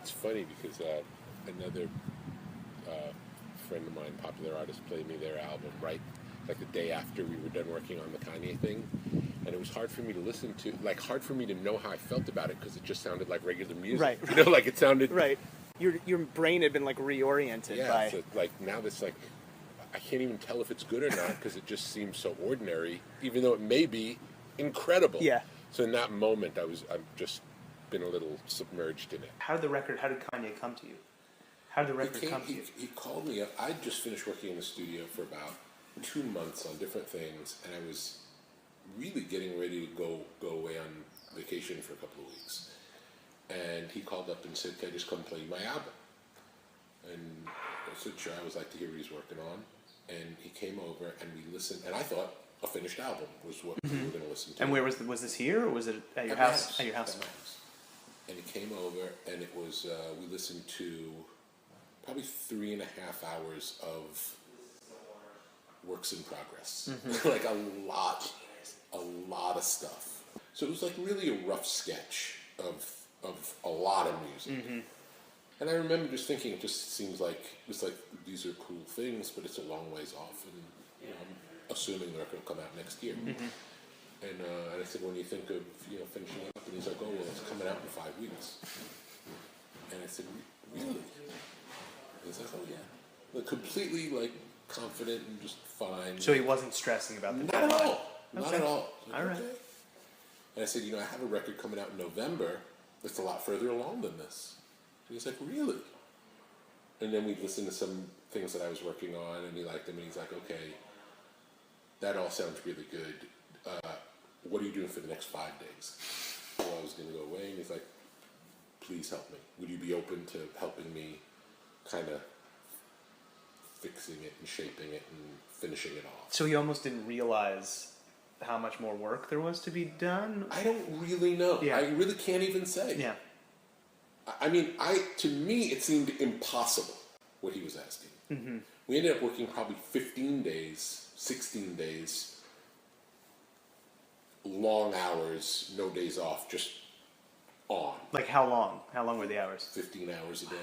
it's funny because another friend of mine, popular artist, played me their album right like the day after we were done working on the Kanye thing, and it was hard for me to listen to, like hard for me to know how I felt about it because it just sounded like regular music. Right. You know, like it sounded right. Your brain had been like reoriented by. So, like now this like I can't even tell if it's good or not because it just seems so ordinary, even though it may be incredible. Yeah. So in that moment, I've just been a little submerged in it. How did Kanye come to you? How did the record come to you? He called me up. I'd just finished working in the studio for about 2 months on different things, and I was really getting ready to go away on vacation for a couple of weeks. And he called up and said, "Can I just come play my album?" And I said, "Sure." I always like to hear what he's working on. And he came over and we listened, and I thought a finished album was what we were going to listen to. And where was this here, or was it at your house? At your house. At my house. And he came over, and it was we listened to probably 3.5 hours of works in progress, like a lot of stuff. So it was like really a rough sketch of a lot of music. And I remember just thinking, it just seems like it's like these are cool things, but it's a long ways off, and you know, I'm assuming they're going to come out next year. And I said, when you think of finishing up, and he's like, "Oh well, it's coming out in 5 weeks." And I said, "Really?" And he's like, "Oh yeah," like completely like confident and just fine. So he wasn't stressing about the not at all, not at all. All right. Okay. And I said, "I have a record coming out in November that's a lot further along than this." And he's like, "Really?" And then we listened to some things that I was working on, and he liked them, and he's like, "Okay, that all sounds really good. What are you doing for the next 5 days?" So I was going to go away, and he's like, "Please help me. Would you be open to helping me kind of fixing it and shaping it and finishing it off?" So he almost didn't realize how much more work there was to be done? I don't really know. Yeah. I really can't even say. Yeah. I mean, to me, it seemed impossible what he was asking. We ended up working probably 15 days, 16 days, long hours, no days off, just on. Like how long? How long were the hours? 15 hours a day,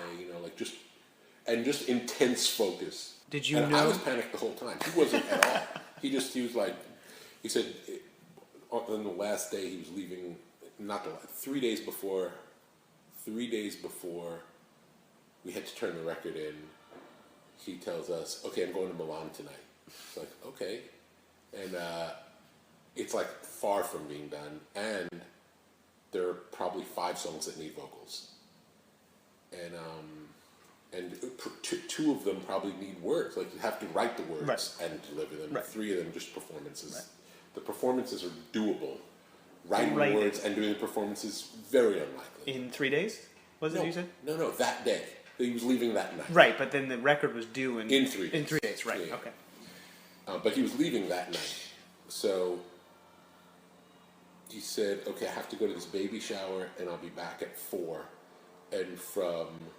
just intense focus. Did you and know? I was panicked the whole time. He wasn't at all. He said, on the last day he was leaving, 3 days before we had to turn the record in, he tells us, "Okay, I'm going to Milan tonight." It's like, okay. And it's like far from being done, and there are probably 5 songs that need vocals. And two of them probably need words. Like, you have to write the words and deliver them. Right. 3 of them just performances. Right. The performances are doable. Writing the words and doing the performances, very unlikely. In 3 days? Was it you said? No, that day. He was leaving that night. Right, but then the record was due in 3 days. In 3 days, right, Yeah. okay. But he was leaving that night. So he said, "Okay, I have to go to this baby shower, and I'll be back at 4. And from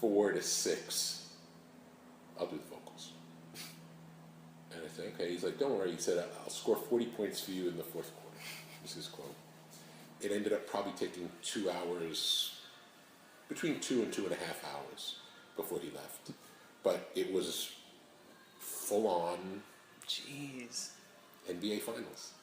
4 to 6, I'll do the vocals." And I said, "Okay." He's like, "Don't worry." He said, "I'll score 40 points for you in the 4th quarter." This is his quote. It ended up probably taking 2 hours, between 2 and 2.5 hours before he left. But it was full on Jeez. NBA Finals.